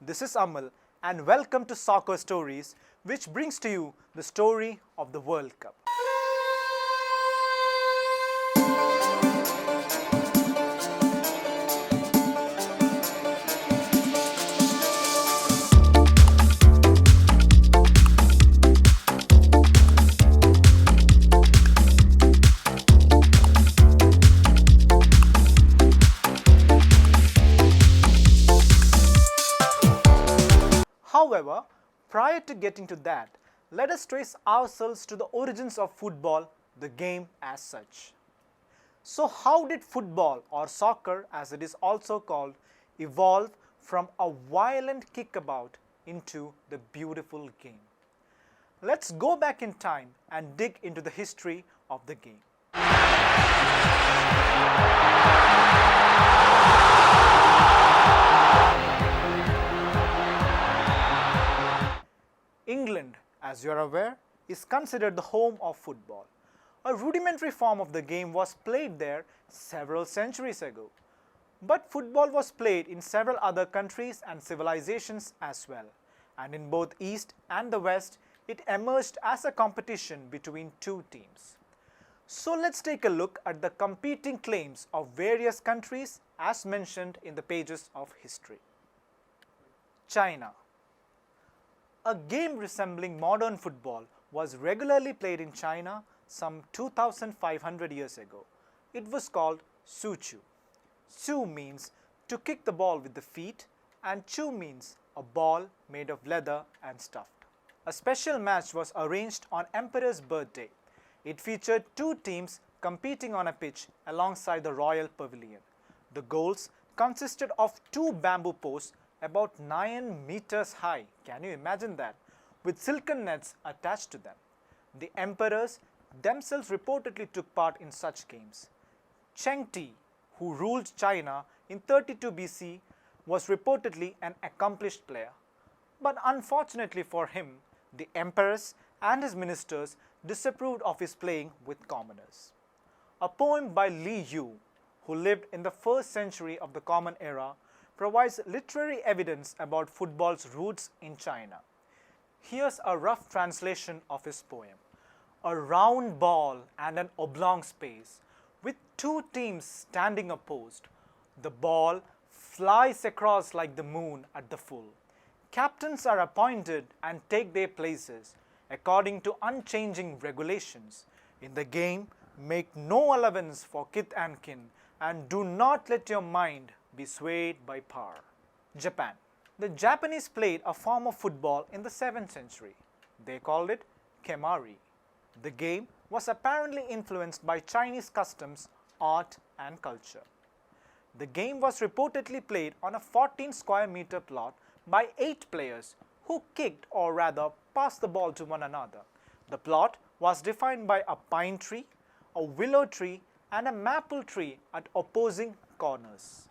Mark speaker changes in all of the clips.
Speaker 1: This is Amal and welcome to Soccer Stories, which brings to you the story of the World Cup. However, prior to getting to that, let us trace ourselves to the origins of football, the game as such. So how did football, or soccer as it is also called, evolve from a violent kickabout into the beautiful game? Let's go back in time and dig into the history of the game. England, as you are aware, is considered the home of football. A rudimentary form of the game was played there several centuries ago. But football was played in several other countries and civilizations as well. And in both East and the West, it emerged as a competition between two teams. So let's take a look at the competing claims of various countries as mentioned in the pages of history. China. A game resembling modern football was regularly played in China some 2,500 years ago. It was called Suchu. Su means to kick the ball with the feet and Chu means a ball made of leather and stuffed. A special match was arranged on Emperor's birthday. It featured two teams competing on a pitch alongside the royal pavilion. The goals consisted of two bamboo posts about 9 meters high, can you imagine that, with silken nets attached to them. The emperors themselves reportedly took part in such games. Cheng Ti, who ruled China in 32 BC, was reportedly an accomplished player. But unfortunately for him, the emperors and his ministers disapproved of his playing with commoners. A poem by Li Yu, who lived in the 1st century of the Common Era, provides literary evidence about football's roots in China. Here's a rough translation of his poem. A round ball and an oblong space, with two teams standing opposed. The ball flies across like the moon at the full. Captains are appointed and take their places according to unchanging regulations. In the game, make no allowance for kith and kin, and do not let your mind be swayed by power. Japan. The Japanese played a form of football in the 7th century. They called it kemari. The game was apparently influenced by Chinese customs, art and culture. The game was reportedly played on a 14 square meter plot by 8 players who kicked or rather passed the ball to one another. The plot was defined by a pine tree, a willow tree and a maple tree at opposing corners.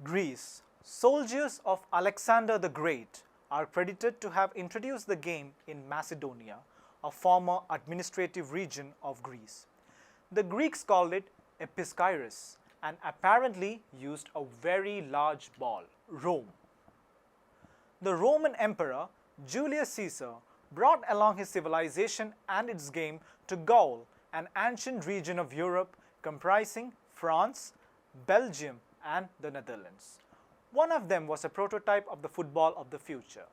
Speaker 1: Greece. Soldiers of Alexander the Great are credited to have introduced the game in Macedonia, a former administrative region of Greece. The Greeks called it episkairos and apparently used a very large ball. Rome. The Roman Emperor Julius Caesar brought along his civilization and its game to Gaul, an ancient region of Europe comprising France, Belgium and the Netherlands. One of them was a prototype of the football of the future.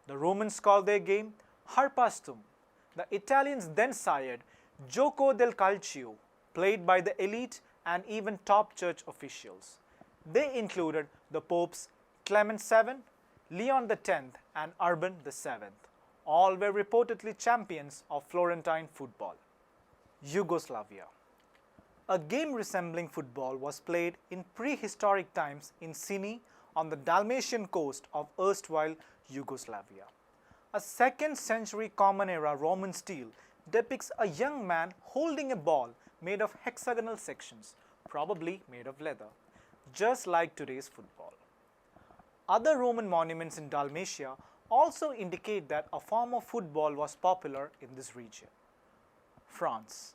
Speaker 1: The Romans called their game Harpastum. The Italians then sired Gioco del Calcio, played by the elite and even top church officials. They included the popes Clement VII, Leon X and Urban VII. All were reportedly champions of Florentine football. Yugoslavia. A game resembling football was played in prehistoric times in Sini on the Dalmatian coast of erstwhile Yugoslavia. A 2nd century Common Era Roman stele depicts a young man holding a ball made of hexagonal sections, probably made of leather, just like today's football. Other Roman monuments in Dalmatia also indicate that a form of football was popular in this region. France.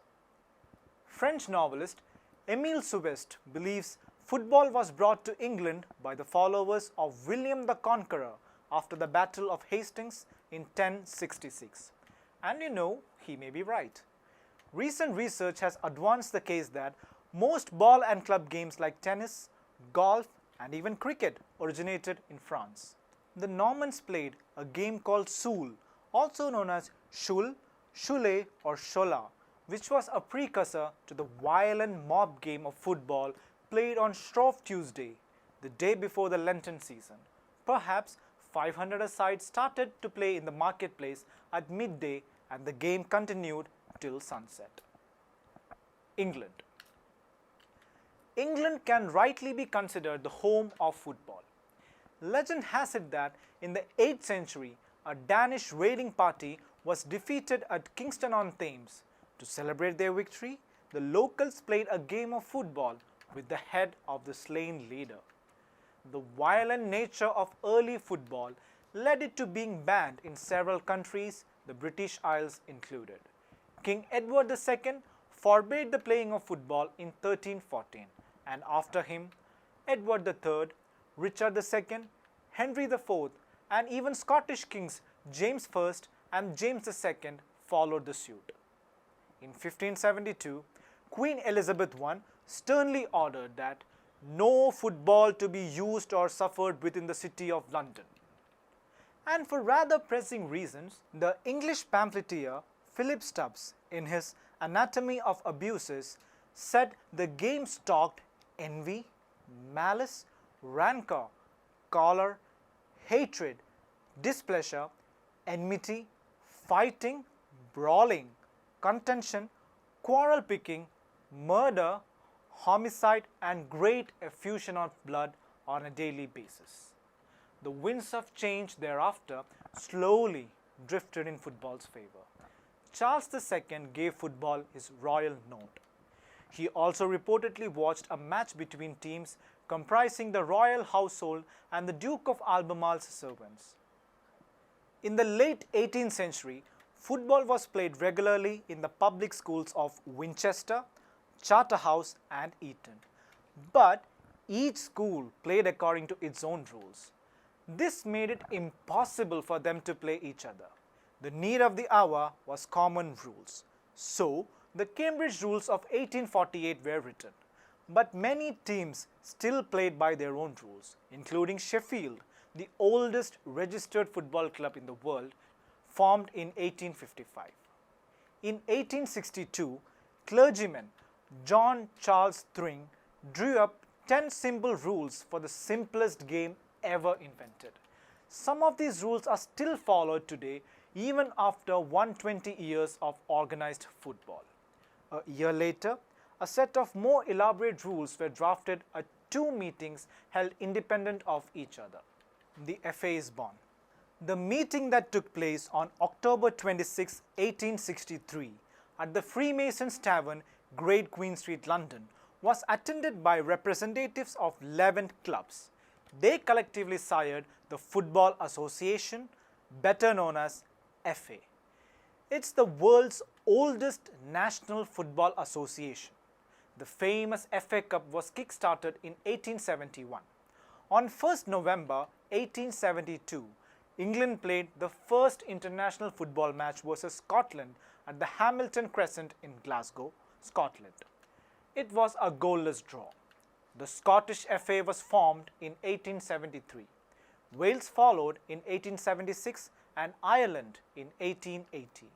Speaker 1: French novelist Émile Soubest believes Football was brought to England by the followers of William the Conqueror after the Battle of Hastings in 1066. And you know, he may be right. Recent research has advanced the case that most ball and club games like tennis, golf, and even cricket originated in France. The Normans played a game called Soule, also known as Shul, Cholet, or Chola, which was a precursor to the violent mob game of football played on Shrove Tuesday, the day before the Lenten season. Perhaps 500 sides started to play in the marketplace at midday and the game continued till sunset. England. England can rightly be considered the home of football. Legend has it that in the 8th century, a Danish raiding party was defeated at Kingston-on-Thames. To celebrate their victory, the locals played a game of football with the head of the slain leader. The violent nature of early football led it to being banned in several countries, the British Isles included. King Edward II forbade the playing of football in 1314, and after him, Edward III, Richard II, Henry IV, and even Scottish kings James I and James II followed the suit. In 1572, Queen Elizabeth I sternly ordered that no football to be used or suffered within the city of London. And for rather pressing reasons, the English pamphleteer Philip Stubbs, in his Anatomy of Abuses, said the game stalked envy, malice, rancor, choler, hatred, displeasure, enmity, fighting, brawling, contention, quarrel picking, murder, homicide, and great effusion of blood on a daily basis. The winds of change thereafter slowly drifted in football's favor. Charles II gave football his royal note. He also reportedly watched a match between teams comprising the royal household and the Duke of Albemarle's servants. In the late 18th century, football was played regularly in the public schools of Winchester, Charterhouse, and Eton. But each school played according to its own rules. This made it impossible for them to play each other. The need of the hour was common rules. So, the Cambridge Rules of 1848 were written. But many teams still played by their own rules, including Sheffield, the oldest registered football club in the world, formed in 1855. In 1862, clergyman John Charles Thring drew up 10 simple rules for the simplest game ever invented. Some of these rules are still followed today, even after 120 years of organized football. A year later, a set of more elaborate rules were drafted at 2 meetings held independent of each other. The FA is born. The meeting that took place on October 26, 1863 at the Freemasons Tavern, Great Queen Street, London, was attended by representatives of 11 clubs. They collectively sired the Football Association, better known as FA. It's the world's oldest national football association. The famous FA Cup was kick-started in 1871. On 1st November 1872, England played the first international football match versus Scotland at the Hamilton Crescent in Glasgow, Scotland. It was a goalless draw. The Scottish FA was formed in 1873. Wales followed in 1876 and Ireland in 1880.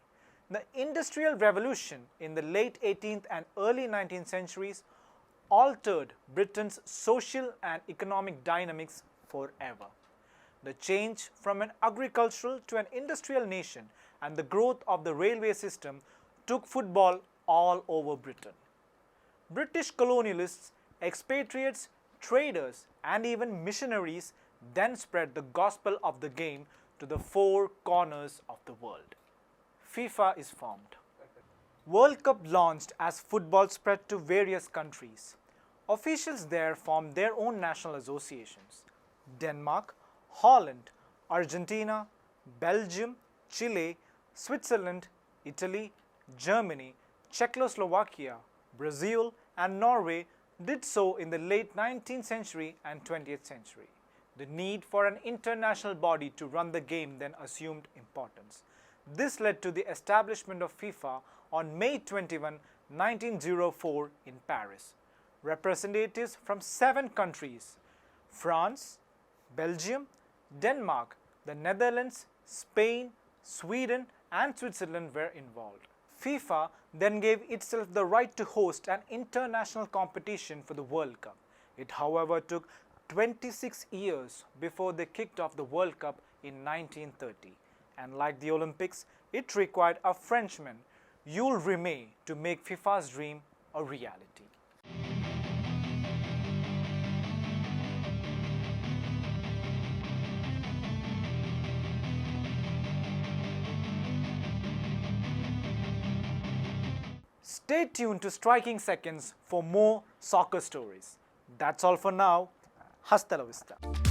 Speaker 1: The Industrial Revolution in the late 18th and early 19th centuries altered Britain's social and economic dynamics forever. The change from an agricultural to an industrial nation and the growth of the railway system took football all over Britain. British colonialists, expatriates, traders, and even missionaries then spread the gospel of the game to the 4 corners of the world. FIFA is formed. World Cup launched as football spread to various countries. Officials there formed their own national associations. Denmark, Holland, Argentina, Belgium, Chile, Switzerland, Italy, Germany, Czechoslovakia, Brazil, and Norway did so in the late 19th century and 20th century. The need for an international body to run the game then assumed importance. This led to the establishment of FIFA on May 21, 1904 in Paris. Representatives from 7 countries, France, Belgium, Denmark, the Netherlands, Spain, Sweden and Switzerland were involved. FIFA then gave itself the right to host an international competition for the World Cup. It, however, took 26 years before they kicked off the World Cup in 1930. And like the Olympics, it required a Frenchman, Jules Rimet, to make FIFA's dream a reality. Stay tuned to Striking Seconds for more soccer stories. That's all for now. Hasta la vista.